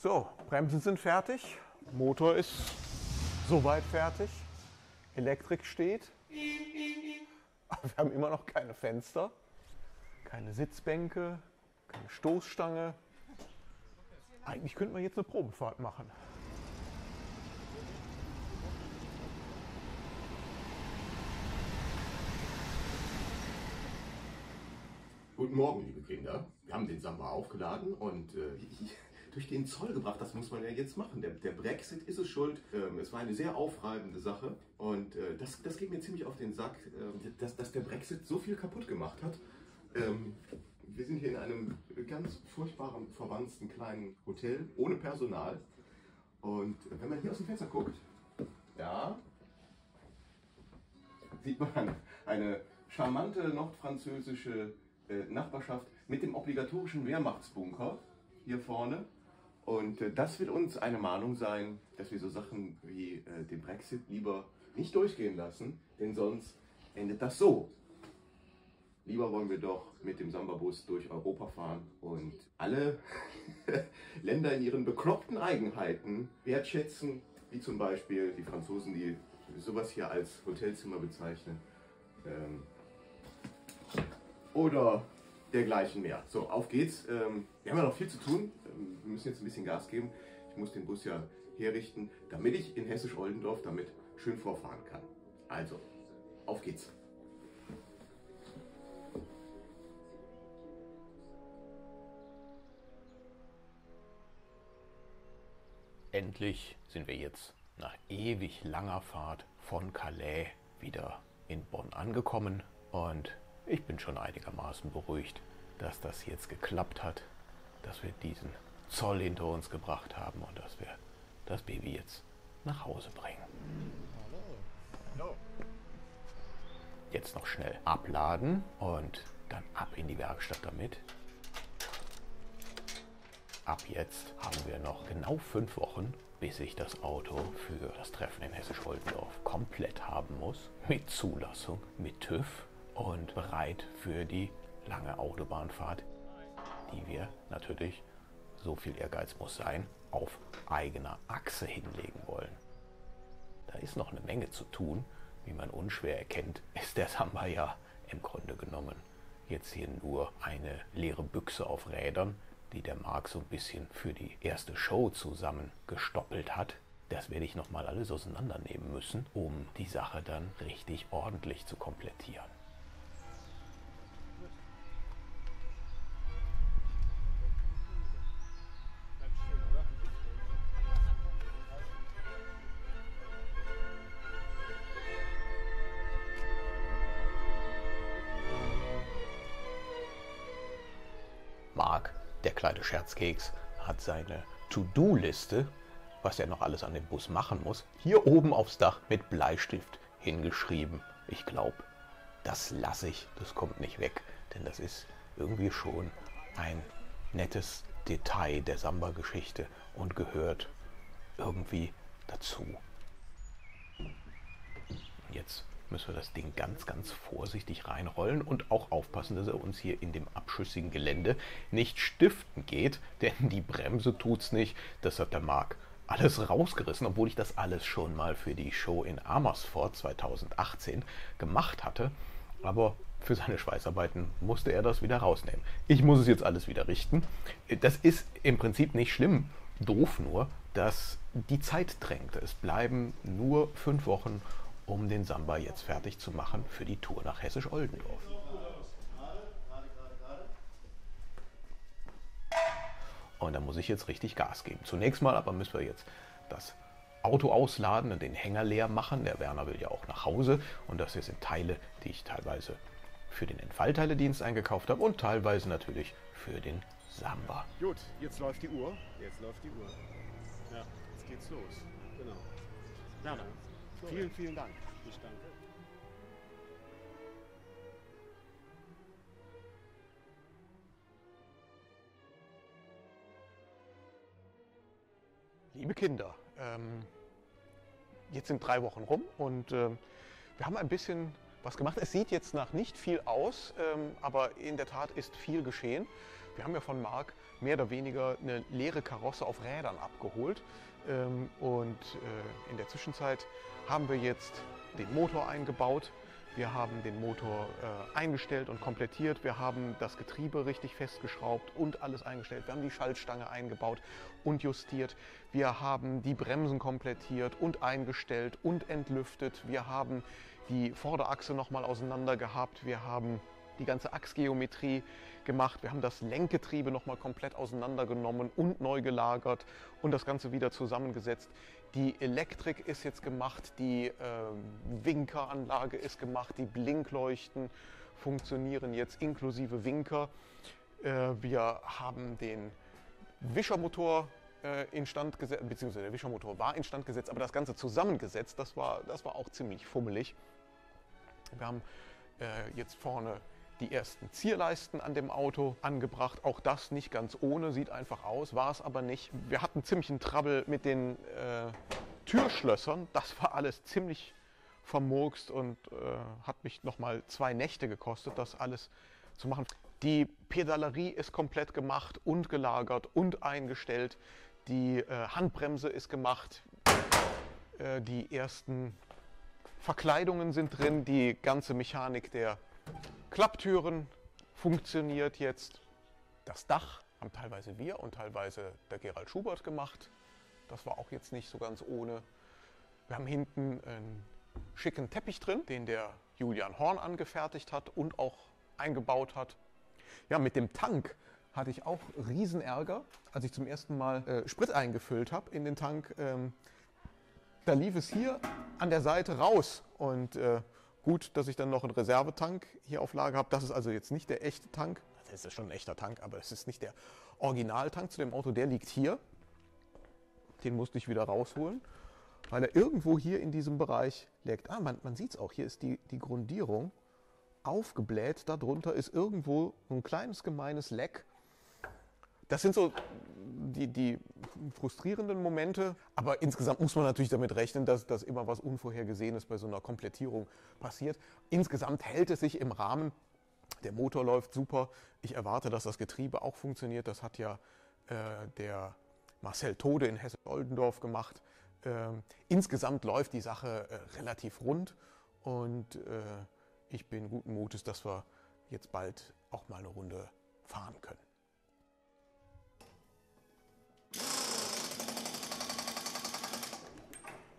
So, Bremsen sind fertig, Motor ist soweit fertig, Elektrik steht, aber wir haben immer noch keine Fenster, keine Sitzbänke, keine Stoßstange. Eigentlich könnten wir jetzt eine Probefahrt machen. Guten Morgen, liebe Kinder. Wir haben den Samba aufgeladen und durch den Zoll gebracht. Das muss man ja jetzt machen. Der Brexit ist es schuld. Es war eine sehr aufreibende Sache und das geht mir ziemlich auf den Sack, dass der Brexit so viel kaputt gemacht hat. Wir sind hier in einem ganz furchtbaren, verwanzten kleinen Hotel ohne Personal. Und wenn man hier aus dem Fenster guckt, ja, sieht man eine charmante nordfranzösische Nachbarschaft mit dem obligatorischen Wehrmachtsbunker hier vorne. Und das will uns eine Mahnung sein, dass wir so Sachen wie den Brexit lieber nicht durchgehen lassen, denn sonst endet das so. Lieber wollen wir doch mit dem Samba-Bus durch Europa fahren und alle Länder in ihren bekloppten Eigenheiten wertschätzen, wie zum Beispiel die Franzosen, die sowas hier als Hotelzimmer bezeichnen. Oder dergleichen mehr. So, auf geht's. Wir haben ja noch viel zu tun. Wir müssen jetzt ein bisschen Gas geben. Ich muss den Bus ja herrichten, damit ich in Hessisch-Oldendorf damit schön vorfahren kann. Also, auf geht's. Endlich sind wir jetzt nach ewig langer Fahrt von Calais wieder in Bonn angekommen und ich bin schon einigermaßen beruhigt, dass das jetzt geklappt hat, dass wir diesen Zoll hinter uns gebracht haben und dass wir das Baby jetzt nach Hause bringen. Hallo. Jetzt noch schnell abladen und dann ab in die Werkstatt damit. Ab jetzt haben wir noch genau 5 Wochen, bis ich das Auto für das Treffen in Hessisch-Oldendorf komplett haben muss. Mit Zulassung, mit TÜV und bereit für die lange Autobahnfahrt, die wir natürlich, so viel Ehrgeiz muss sein, auf eigener Achse hinlegen wollen. Da ist noch eine Menge zu tun. Wie man unschwer erkennt, ist der Samba ja im Grunde genommen jetzt hier nur eine leere Büchse auf Rädern, die der Marc so ein bisschen für die erste Show zusammengestoppelt hat. Das werde ich nochmal alles auseinandernehmen müssen, um die Sache dann richtig ordentlich zu komplettieren. Marc, der kleine Scherzkeks, hat seine To-Do-Liste, was er noch alles an dem Bus machen muss, hier oben aufs Dach mit Bleistift hingeschrieben. Ich glaube, das lasse ich, das kommt nicht weg, denn das ist irgendwie schon ein nettes Detail der Samba-Geschichte und gehört irgendwie dazu. Jetzt müssen wir das Ding ganz, ganz vorsichtig reinrollen und auch aufpassen, dass er uns hier in dem abschüssigen Gelände nicht stiften geht, denn die Bremse tut's nicht. Das hat der Marc alles rausgerissen, obwohl ich das alles schon mal für die Show in Amersfoort 2018 gemacht hatte. Aber für seine Schweißarbeiten musste er das wieder rausnehmen. Ich muss es jetzt alles wieder richten. Das ist im Prinzip nicht schlimm, doof nur, dass die Zeit drängt. Es bleiben nur 5 Wochen, um den Samba jetzt fertig zu machen für die Tour nach Hessisch-Oldendorf. Und da muss ich jetzt richtig Gas geben. Zunächst mal aber müssen wir jetzt das Auto ausladen und den Hänger leer machen. Der Werner will ja auch nach Hause und das hier sind Teile, die ich teilweise für den Entfallteiledienst eingekauft habe und teilweise natürlich für den Samba. Gut, jetzt läuft die Uhr. Jetzt läuft die Uhr. Ja, jetzt geht's los. Genau. Werner, vielen, vielen Dank. Ich danke. Liebe Kinder, jetzt sind 3 Wochen rum und wir haben ein bisschen was gemacht. Es sieht jetzt nach nicht viel aus, aber in der Tat ist viel geschehen. Wir haben ja von Marc mehr oder weniger eine leere Karosse auf Rädern abgeholt. Und in der Zwischenzeit haben wir jetzt den Motor eingebaut. Wir haben den Motor eingestellt und komplettiert. Wir haben das Getriebe richtig festgeschraubt und alles eingestellt. Wir haben die Schaltstange eingebaut und justiert. Wir haben die Bremsen komplettiert und eingestellt und entlüftet. Wir haben die Vorderachse nochmal auseinander gehabt. Wir haben die ganze Achsgeometrie gemacht. Wir haben das Lenkgetriebe nochmal komplett auseinandergenommen und neu gelagert und das Ganze wieder zusammengesetzt. Die Elektrik ist jetzt gemacht, die Winkeranlage ist gemacht, die Blinkleuchten funktionieren jetzt inklusive Winker. Wir haben den Wischermotor instand gesetzt, beziehungsweise der Wischermotor war instand gesetzt, aber das Ganze zusammengesetzt, das war auch ziemlich fummelig. Wir haben jetzt vorne die ersten Zierleisten an dem Auto angebracht. Auch das nicht ganz ohne, sieht einfach aus, war es aber nicht. Wir hatten ziemlich einen Trouble mit den Türschlössern. Das war alles ziemlich vermurkst und hat mich nochmal 2 Nächte gekostet, das alles zu machen. Die Pedalerie ist komplett gemacht und gelagert und eingestellt. Die Handbremse ist gemacht. Die ersten Verkleidungen sind drin. Die ganze Mechanik der Klapptüren funktioniert jetzt. Das Dach haben teilweise wir und teilweise der Gerald Schubert gemacht. Das war auch jetzt nicht so ganz ohne. Wir haben hinten einen schicken Teppich drin, den der Julian Horn angefertigt hat und auch eingebaut hat. Ja, mit dem Tank hatte ich auch Riesenärger, als ich zum ersten Mal Sprit eingefüllt habe in den Tank. Da lief es hier an der Seite raus und gut, dass ich dann noch einen Reservetank hier auf Lager habe. Das ist also jetzt nicht der echte Tank. Das ist ja schon ein echter Tank, aber es ist nicht der Originaltank zu dem Auto. Der liegt hier. Den musste ich wieder rausholen, weil er irgendwo hier in diesem Bereich liegt. Man sieht es auch. Hier ist die Grundierung aufgebläht. Darunter ist irgendwo ein kleines gemeines Leck. Das sind so die frustrierenden Momente, aber insgesamt muss man natürlich damit rechnen, dass immer was Unvorhergesehenes bei so einer Komplettierung passiert. Insgesamt hält es sich im Rahmen, der Motor läuft super. Ich erwarte, dass das Getriebe auch funktioniert. Das hat ja der Marcel Tode in Hesse-Oldendorf gemacht. Insgesamt läuft die Sache relativ rund und ich bin guten Mutes, dass wir jetzt bald auch mal eine Runde fahren können.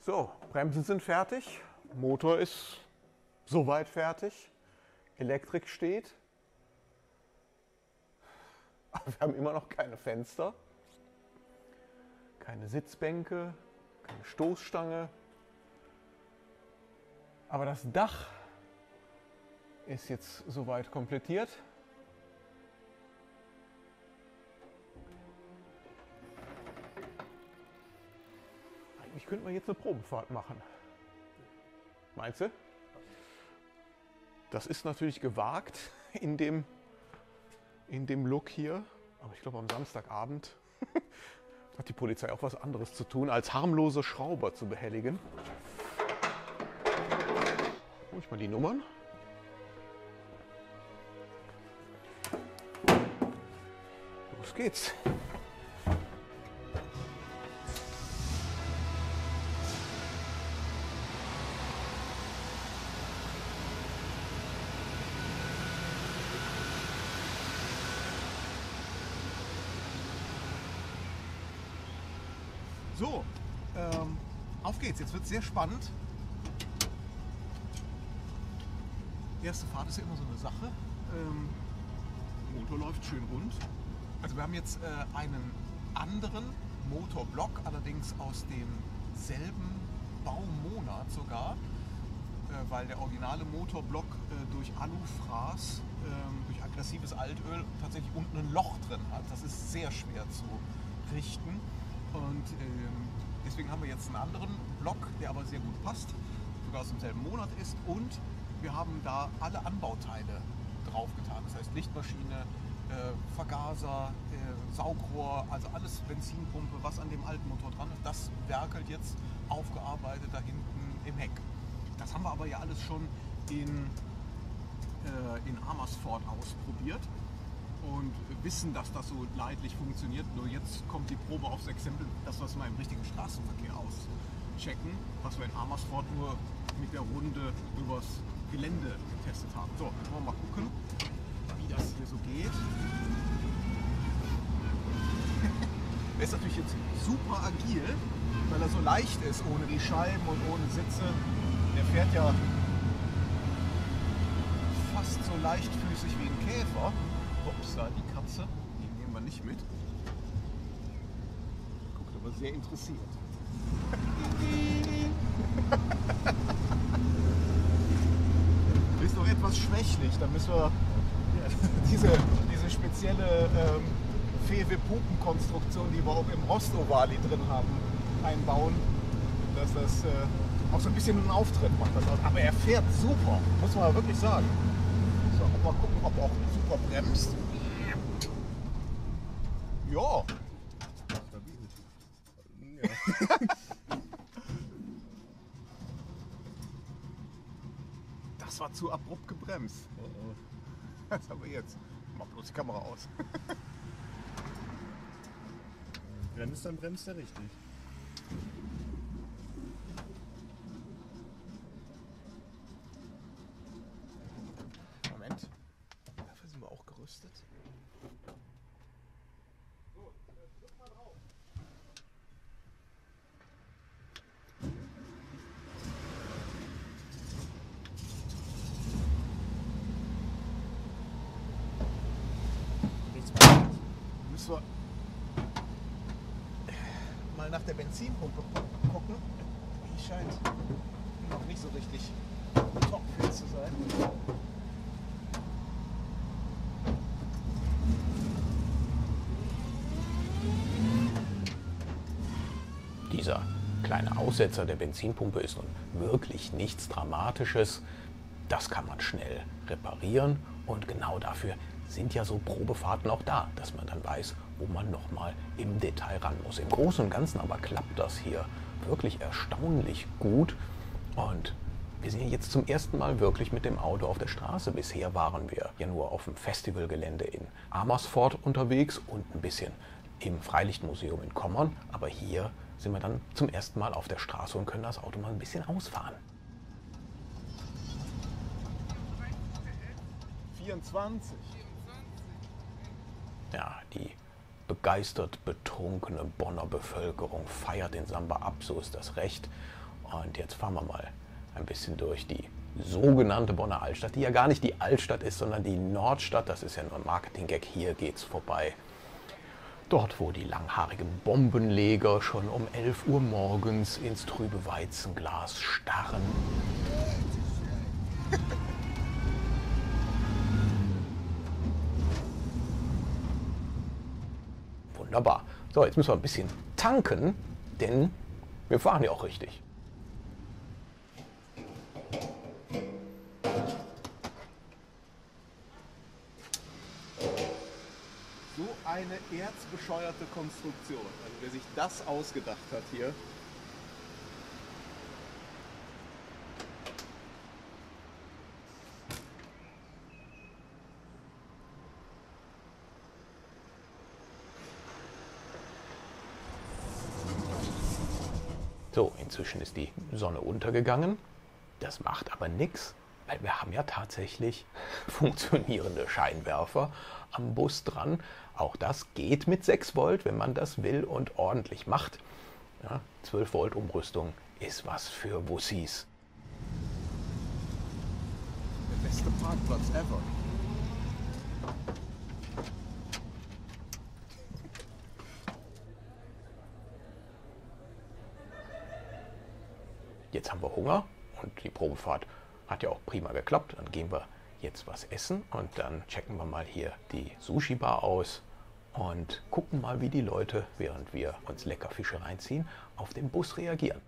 So, Bremsen sind fertig, Motor ist soweit fertig, Elektrik steht, aber wir haben immer noch keine Fenster, keine Sitzbänke, keine Stoßstange, aber das Dach ist jetzt soweit komplettiert. Eigentlich könnte man jetzt eine Probefahrt machen. Meinst du? Das ist natürlich gewagt in dem Look hier. Aber ich glaube, am Samstagabend hat die Polizei auch was anderes zu tun, als harmlose Schrauber zu behelligen. Hol ich mal die Nummern. Los geht's. So, auf geht's. Jetzt wird es sehr spannend. Erste Fahrt ist ja immer so eine Sache. Der Motor läuft schön rund. Also wir haben jetzt einen anderen Motorblock, allerdings aus demselben Baumonat sogar, weil der originale Motorblock durch Alufraß, durch aggressives Altöl tatsächlich unten ein Loch drin hat. Das ist sehr schwer zu richten. Und deswegen haben wir jetzt einen anderen Block, der aber sehr gut passt, sogar aus demselben Monat ist. Und wir haben da alle Anbauteile draufgetan. Das heißt Lichtmaschine, Vergaser, Saugrohr, also alles Benzinpumpe, was an dem alten Motor dran ist, das werkelt jetzt aufgearbeitet da hinten im Heck. Das haben wir aber ja alles schon in Amersfoort ausprobiert und wissen, dass das so leidlich funktioniert. Nur jetzt kommt die Probe aufs Exempel, dass wir es mal im richtigen Straßenverkehr auschecken, was wir in Amersfoort nur mit der Runde übers Gelände getestet haben. So, wollen wir mal gucken, wie das hier so geht. Er ist natürlich jetzt super agil, weil er so leicht ist, ohne die Scheiben und ohne Sitze. Der fährt ja fast so leichtfüßig wie ein Käfer. Ups, da die Katze, die nehmen wir nicht mit. Guckt aber sehr interessiert. Ist noch etwas schwächlich, da müssen wir diese spezielle Fewe-Pupen-Konstruktion, die wir auch im Rostovali drin haben, einbauen, dass das auch so ein bisschen einen Auftritt macht. Aber er fährt super, muss man wirklich sagen. So, mal gucken, ob er auch super bremst. Ja. Das war zu abrupt gebremst. Was haben wir jetzt? Mach bloß die Kamera aus. Bremst, dann bremst er richtig. Moment. Dafür sind wir auch gerüstet. So, drück mal drauf. Nichts mehr. Müssen wir mal nach der Benzinpumpe gucken. Die scheint noch nicht so richtig topfit zu sein. Dieser kleine Aussetzer der Benzinpumpe ist nun wirklich nichts Dramatisches. Das kann man schnell reparieren und genau dafür sind ja so Probefahrten auch da, dass man dann weiß, wo man nochmal im Detail ran muss. Im Großen und Ganzen aber klappt das hier wirklich erstaunlich gut und wir sind ja jetzt zum ersten Mal wirklich mit dem Auto auf der Straße. Bisher waren wir ja nur auf dem Festivalgelände in Amersfoort unterwegs und ein bisschen im Freilichtmuseum in Kommern, aber hier sind wir dann zum ersten Mal auf der Straße und können das Auto mal ein bisschen ausfahren. 24. Ja, die begeistert betrunkene Bonner Bevölkerung feiert den Samba ab, so ist das recht. Und jetzt fahren wir mal ein bisschen durch die sogenannte Bonner Altstadt, die ja gar nicht die Altstadt ist, sondern die Nordstadt. Das ist ja nur ein Marketing-Gag. Hier geht's vorbei. Dort, wo die langhaarigen Bombenleger schon um 11 Uhr morgens ins trübe Weizenglas starren. Wunderbar. So, jetzt müssen wir ein bisschen tanken, denn wir fahren ja auch richtig. So eine erzbescheuerte Konstruktion. Also wer sich das ausgedacht hat hier. So, inzwischen ist die Sonne untergegangen. Das macht aber nichts, weil wir haben ja tatsächlich funktionierende Scheinwerfer am Bus dran. Auch das geht mit 6 Volt, wenn man das will und ordentlich macht. Ja, 12 Volt Umrüstung ist was für Wussis. Der beste Parkplatz ever. Jetzt haben wir Hunger und die Probefahrt hat ja auch prima geklappt. Dann gehen wir jetzt was essen und dann checken wir mal hier die Sushi-Bar aus und gucken mal, wie die Leute, während wir uns lecker Fische reinziehen, auf den Bus reagieren.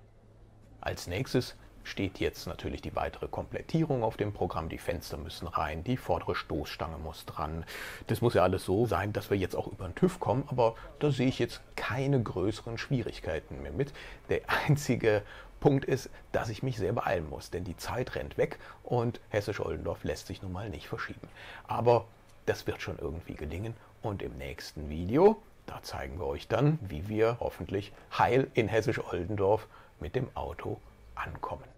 Als nächstes steht jetzt natürlich die weitere Komplettierung auf dem Programm. Die Fenster müssen rein, die vordere Stoßstange muss dran. Das muss ja alles so sein, dass wir jetzt auch über den TÜV kommen, aber da sehe ich jetzt keine größeren Schwierigkeiten mehr mit. Der einzige Punkt ist, dass ich mich sehr beeilen muss, denn die Zeit rennt weg und Hessisch-Oldendorf lässt sich nun mal nicht verschieben. Aber das wird schon irgendwie gelingen und im nächsten Video, da zeigen wir euch dann, wie wir hoffentlich heil in Hessisch-Oldendorf mit dem Auto ankommen.